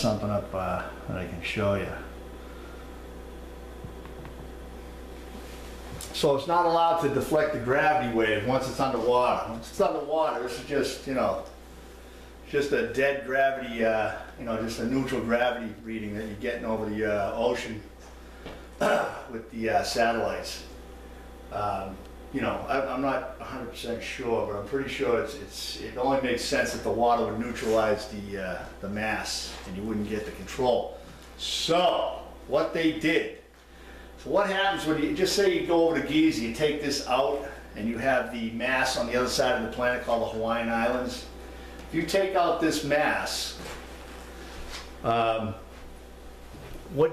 something up that I can show you. So it's not allowed to deflect the gravity wave once it's underwater. Once it's underwater, this is just, you know, just a dead gravity, you know, just a neutral gravity reading that you're getting over the ocean with the satellites. You know, I'm not 100% sure, but I'm pretty sure it only makes sense that the water would neutralize the mass and you wouldn't get the control. So what they did. So what happens when you, just say you go over to Giza, you take this out and you have the mass on the other side of the planet called the Hawaiian Islands. If you take out this mass, what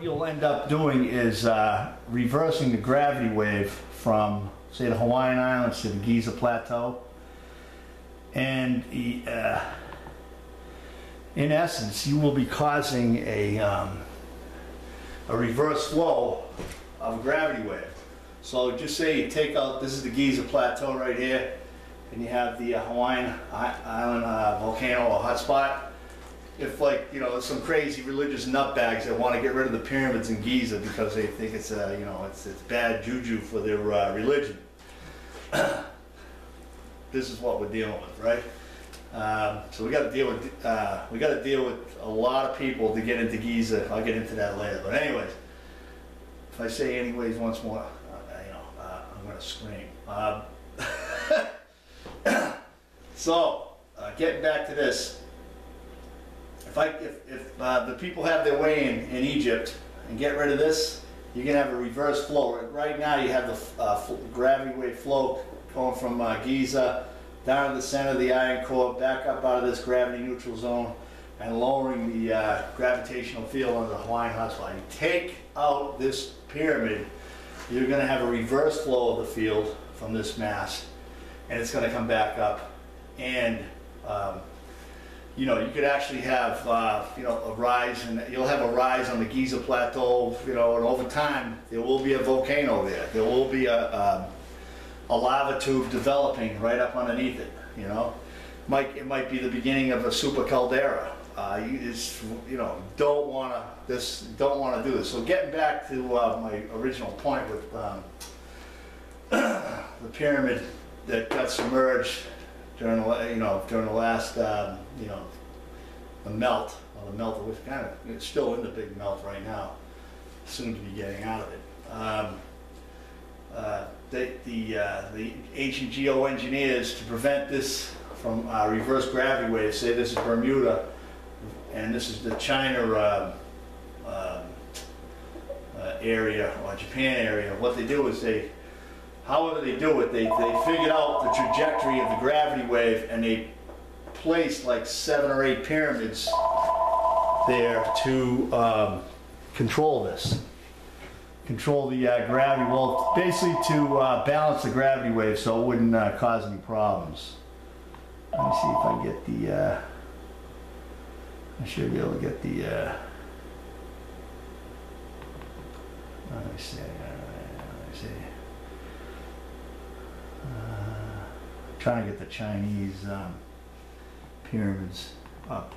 you'll end up doing is reversing the gravity wave from, say, the Hawaiian Islands to the Giza plateau. And in essence, you will be causing a reverse flow of a gravity wave. So just say you take out, this is the Giza plateau right here, and you have the Hawaiian Island volcano or hot spot. If, like, you know, there's some crazy religious nutbags that want to get rid of the pyramids in Giza because they think it's you know, it's bad juju for their religion. This is what we're dealing with, right? So we got to deal with a lot of people to get into Giza. I'll get into that later. But anyways, if I say anyways once more, you know, I'm going to scream. So getting back to this. If the people have their way in Egypt and get rid of this, you're going to have a reverse flow. Right now you have the gravity wave flow going from Giza down to the center of the iron core, back up out of this gravity neutral zone, and lowering the gravitational field on the Hawaiian hotspot. You take out this pyramid, you're going to have a reverse flow of the field from this mass, and it's going to come back up. And you know, you could actually have, you know, a rise, and you'll have a rise on the Giza plateau, you know, and over time there will be a volcano there. There will be a lava tube developing right up underneath it. You know, it might be the beginning of a super caldera. You know, don't want to do this. So getting back to my original point with the pyramid that got submerged during the last, you know, the melt, well, the melt was kind of, it's still in the big melt right now, soon to be getting out of it. The ancient geoengineers, to prevent this from reverse gravity waves, say this is Bermuda, and this is the China area, or Japan area. What they do is however they do it, they figured out the trajectory of the gravity wave, and they placed like 7 or 8 pyramids there to control this. Control the gravity, well, basically to balance the gravity wave so it wouldn't cause any problems. Let me see if I get the, I should be able to get the, let me see. Trying to get the Chinese pyramids up.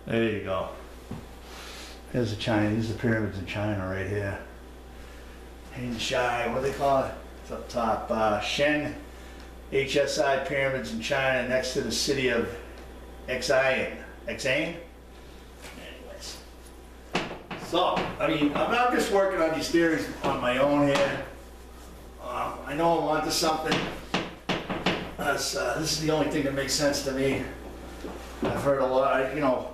There you go. There's the Chinese, the pyramids in China right here. Hang Shai, what do they call it? It's up top. Shen HSI pyramids in China next to the city of Xi'an. Anyways. So, I mean, I'm just working on these theories on my own here. I know I'm onto something. This is the only thing that makes sense to me. I've heard a lot, you know,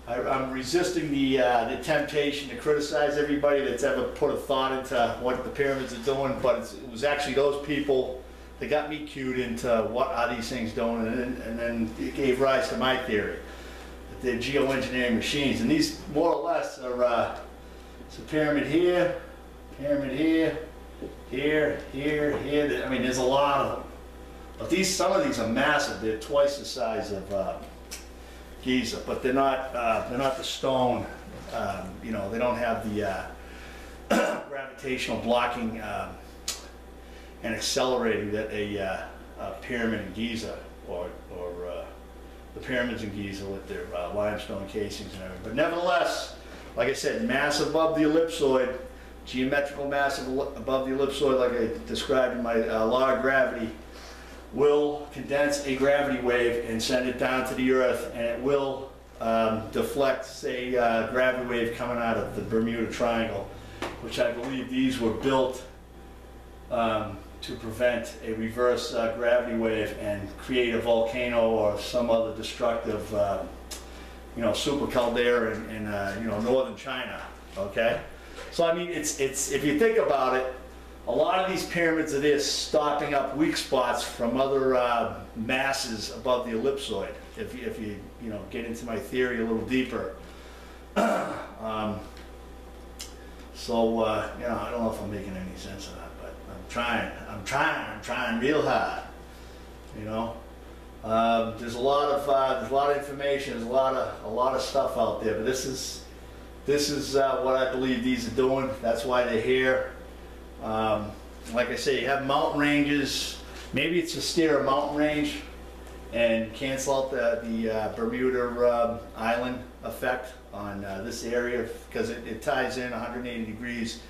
I'm resisting the temptation to criticize everybody that's ever put a thought into what the pyramids are doing, but it was actually those people that got me cued into what are these things doing, and then it gave rise to my theory that they're geoengineering machines. And these more or less are it's a pyramid here, here, here. I mean, there's a lot of them. But some of these are massive. They're twice the size of Giza, but they're not the stone. You know, they don't have the gravitational blocking and accelerating that a pyramid in Giza or the pyramids in Giza with their limestone casings and everything. But nevertheless, like I said, mass above the ellipsoid, geometrical mass above the ellipsoid, like I described in my law of gravity, will condense a gravity wave and send it down to the Earth, and it will deflect, say, gravity wave coming out of the Bermuda Triangle, which I believe these were built to prevent a reverse gravity wave and create a volcano or some other destructive, super caldera in northern China. Okay, so I mean, it's if you think about it, a lot of these pyramids are there stopping up weak spots from other masses above the ellipsoid. If you get into my theory a little deeper. I don't know if I'm making any sense of that, but I'm trying real hard. There's a lot of information, there's a lot of stuff out there, but this is what I believe these are doing. That's why they're here. Like I say, you have mountain ranges. Maybe it's to steer a mountain range and cancel out the Bermuda island effect on this area, because it ties in 180 degrees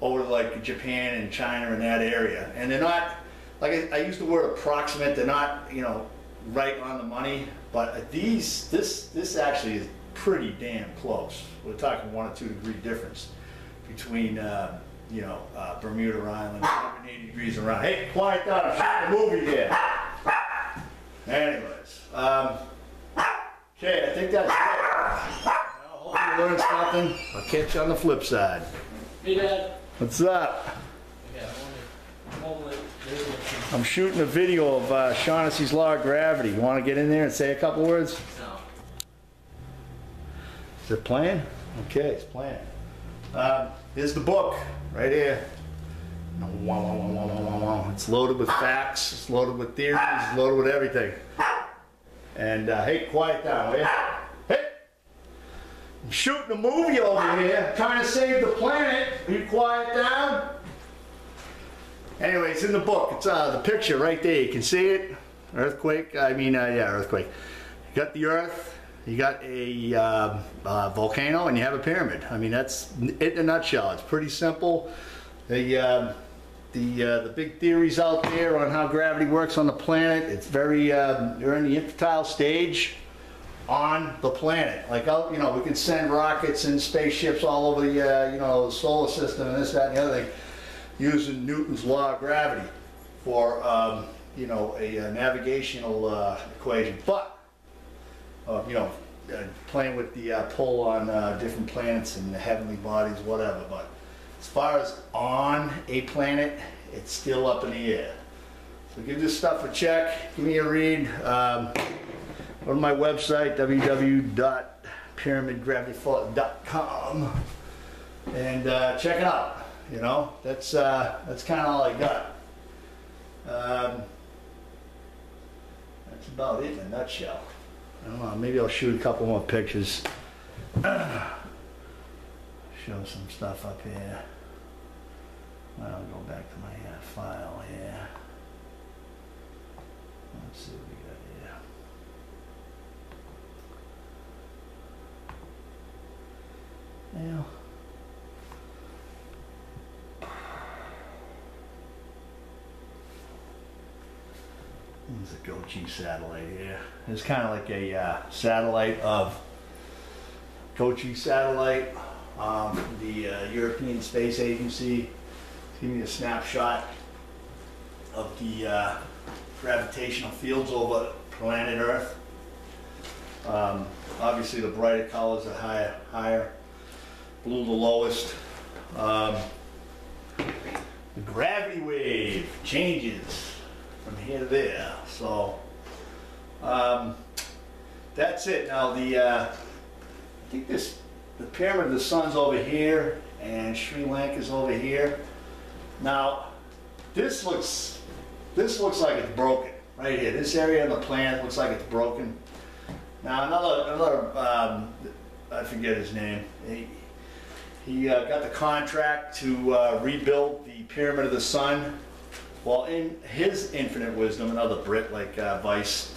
over to like Japan and China in that area. And they're not, like I use the word approximate, they're not, right on the money, but this actually is pretty damn close. We're talking 1 or 2 degree difference between Bermuda Island, 180 degrees around. Hey, quiet down, I'm shooting a movie here. Anyways, okay, I think that's it. Hope you learned something. I'll catch you on the flip side. Hey, Dad. What's up? I'm shooting a video of Shaughnessy's Law of Gravity. You want to get in there and say a couple words? No. Is it playing? Okay, it's playing. Here's the book, right here. It's loaded with facts, it's loaded with theories, it's loaded with everything. And hey, quiet down, will you? Hey! I'm shooting a movie over here, trying to save the planet. Will you quiet down? Anyway, it's in the book. It's the picture right there. You can see it. Earthquake. Earthquake. You got the Earth. You got a volcano, and you have a pyramid. I mean, that's it in a nutshell. It's pretty simple. The big theories out there on how gravity works on the planet. It's very you're in the infantile stage on the planet. Like, we can send rockets and spaceships all over the solar system and this, that, and the other thing, using Newton's law of gravity for a navigational equation. But playing with the pull on different planets and the heavenly bodies, whatever. But as far as on a planet, it's still up in the air. So give this stuff a check, give me a read. Go to my website, www.pyramidgravityfall.com, and check it out. That's kind of all I got. That's about it in a nutshell. I don't know, maybe I'll shoot a couple more pictures. Show some stuff up here. I'll go back to my file here. Let's see what we got here. Yeah. There's a GOCE satellite here. It's kind of like a satellite of GOCE satellite, the European Space Agency. Give me a snapshot of the gravitational fields over planet Earth. Obviously, the brighter colors are higher. Blue the lowest. The gravity wave changes from here to there. So that's it. Now I think the pyramid of the sun's over here and Sri-Lanka's over here. Now this looks like it's broken right here. This area on the planet looks like it's broken. Now another I forget his name. He got the contract to rebuild the pyramid of the sun. Well, in his infinite wisdom, another Brit like Vice,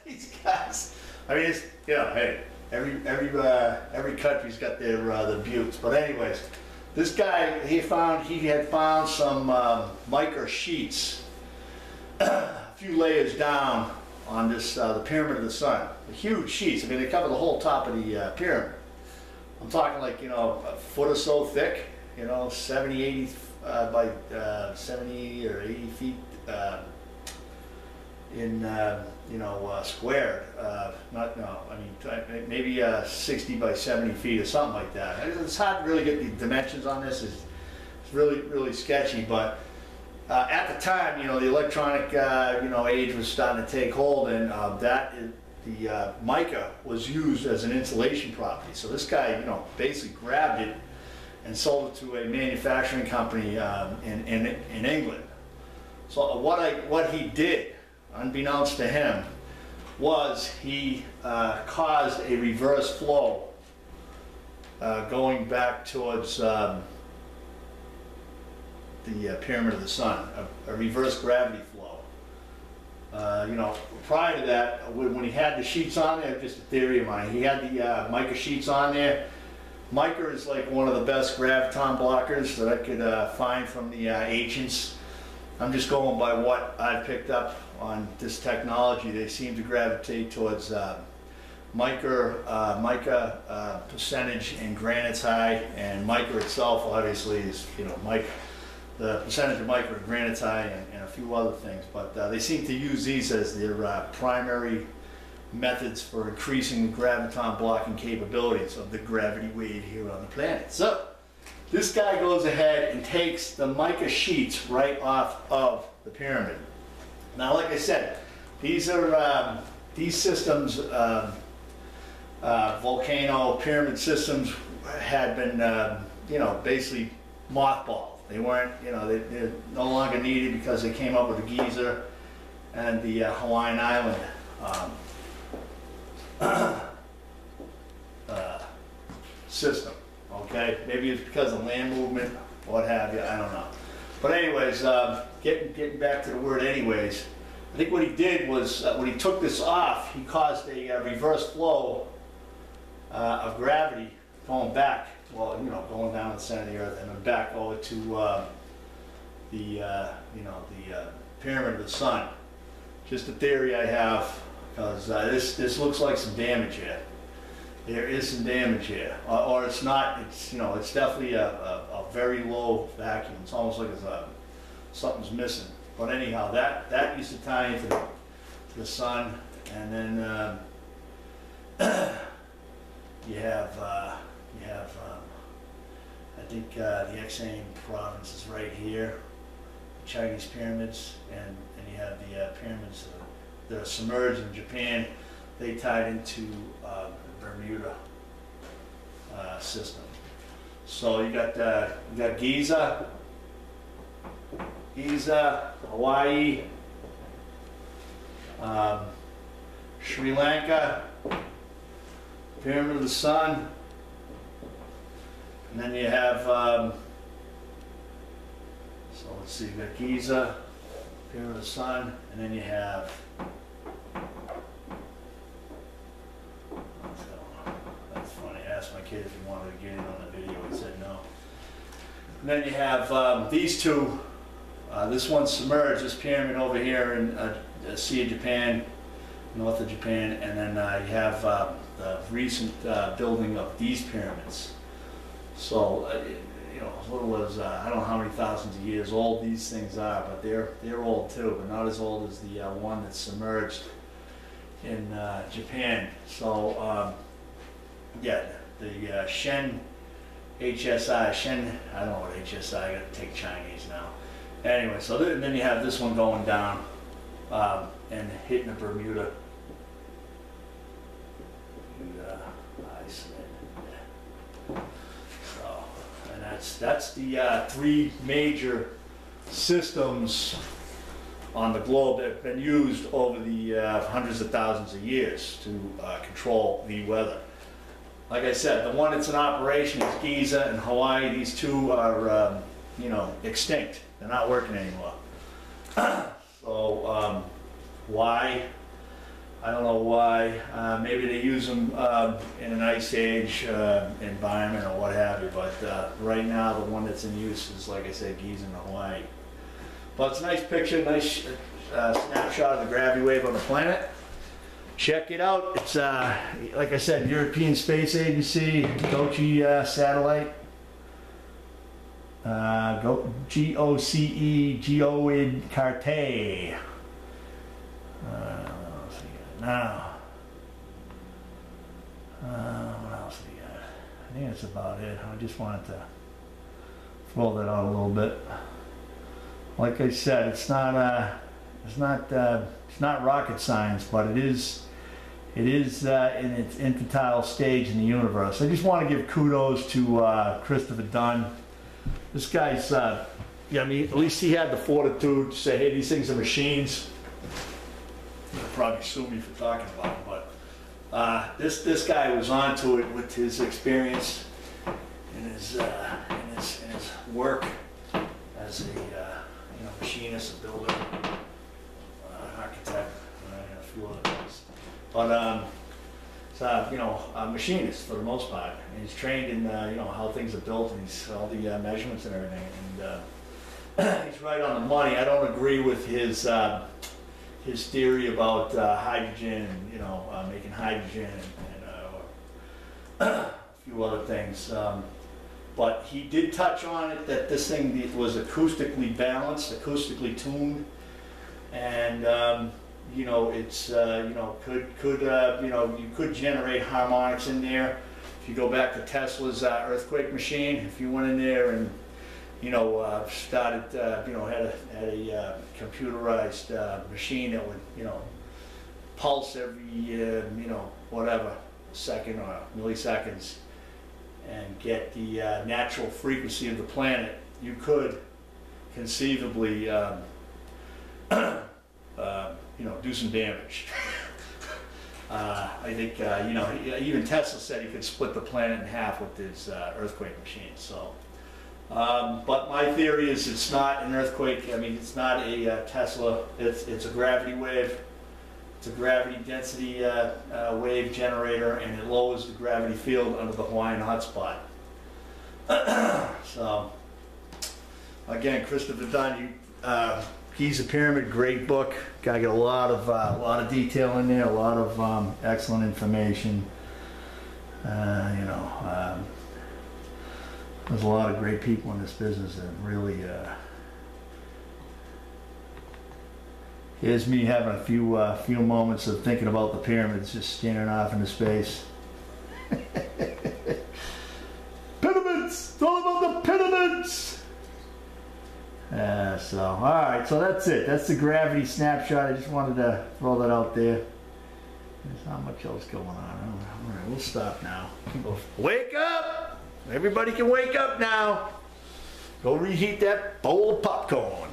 These guys. I mean, it's, you know, hey, every country's got their buttes. But anyways, this guy, he had found some mica sheets, a few layers down on this the Pyramid of the Sun. The huge sheets. I mean, they cover the whole top of the pyramid. I'm talking like, you know, a foot or so thick. You know, 70, 80 by 70 or 80 feet in you know, squared. I mean, maybe 60 by 70 feet or something like that. It's hard to really get the dimensions on this. It's really sketchy, but at the time, you know, the electronic you know, age was starting to take hold, and the mica was used as an insulation property. So this guy, you know, basically grabbed it and sold it to a manufacturing company in England. So what he did, unbeknownst to him, was he caused a reverse flow going back towards the Pyramid of the Sun, a reverse gravity flow. You know, prior to that, when he had the sheets on there, just a theory of mine, he had the mica sheets on there. Mica is like one of the best graviton blockers that I could find from the ancients. I'm just going by what I've picked up on this technology. They seem to gravitate towards mica percentage in granite's high, and mica itself obviously is, you know, mica. The percentage of mica in granite's high, and a few other things, but they seem to use these as their primary methods for increasing the graviton blocking capabilities of the gravity wave here on the planet. So this guy goes ahead and takes the mica sheets right off of the pyramid. Now, like I said, these are these systems, volcano pyramid systems, had been you know, basically mothballed. They weren't, you know, they're no longer needed because they came up with the Giza and the Hawaiian island system. Okay, maybe it's because of land movement, what have you, I don't know. But anyways, getting back to the word anyways, I think what he did was, when he took this off, he caused a reverse flow of gravity going back, well, you know, going down the center of the earth and then back over to the you know, the Pyramid of the Sun. Just a theory I have, because this looks like some damage here. There is some damage here, or it's not. It's, you know, it's definitely a very low vacuum. It's almost like it's something's missing. But anyhow, that used to tie into the sun, and then you have I think the Xang province is right here, the Chinese pyramids, and you have the pyramids that are submerged in Japan. They tied into the Bermuda system. So you got Giza, Hawaii, Sri-Lanka, Pyramid of the Sun, and then you have, so let's see, you got Giza, Pyramid of the Sun, and then you have, that's funny, I asked my kid if he wanted to get in on the video, he said no. And then you have these two, this one's submerged, this pyramid over here in the Sea of Japan, north of Japan, and then you have the recent building of these pyramids. So, you know, as little as, I don't know how many thousands of years old these things are, but they're old too, but not as old as the one that's submerged in Japan. So, yeah, the Shen, HSI, Shen, I don't know what HSI, I gotta take Chinese now. Anyway, so then you have this one going down and hitting the Bermuda. So, and that's the three major systems on the globe that have been used over the hundreds of thousands of years to control the weather. Like I said, the one that's in operation is Giza and Hawaii. These two are, you know, extinct. They're not working anymore. So why? I don't know why. Maybe they use them in an ice age environment or what have you, but right now the one that's in use is, like I said, Giza in Hawaii. But it's a nice picture, nice snapshot of the gravity wave on the planet. Check it out. It's, like I said, European Space Agency, GOCE satellite. GOCE, geoengineering. Now, what else do we got? I think that's about it. I just wanted to throw that out a little bit. Like I said, it's not rocket science, but it is in its infantile stage in the universe. I just want to give kudos to Christopher Dunn. This guy's, yeah, I mean, at least he had the fortitude to say, hey, these things are machines. He'll probably sue me for talking about it, but this guy was onto it with his experience and his work as a machinist, a builder, architect, and a few other things. But a machinist for the most part, and he's trained in how things are built and all the measurements and everything. And he's right on the money. I don't agree with his theory about hydrogen and making hydrogen and a few other things. But he did touch on it that this thing was acoustically balanced, acoustically tuned, and it's you could generate harmonics in there. If you go back to Tesla's earthquake machine, if you went in there and started had a computerized machine that would pulse every whatever second or milliseconds and get the natural frequency of the planet, you could conceivably do some damage. I think even Tesla said he could split the planet in half with his earthquake machine. So, but my theory is it's not an earthquake. I mean, it's not a Tesla. It's a gravity wave. It's a gravity density wave generator, and it lowers the gravity field under the Hawaiian HOT SPOT. So, again, Christopher Dunn, Giza Pyramid, great book. Guy got a lot of detail in there, a lot of excellent information. There's a lot of great people in this business that really. Here's me having a few moments of thinking about the pyramids, just staring off into space. Pyramids! It's all about the pyramids! So, alright, so that's it. That's the gravity snapshot. I just wanted to throw that out there. There's not much else going on. Alright, we'll stop now. Wake up! Everybody can wake up now. Go reheat that bowl of popcorn.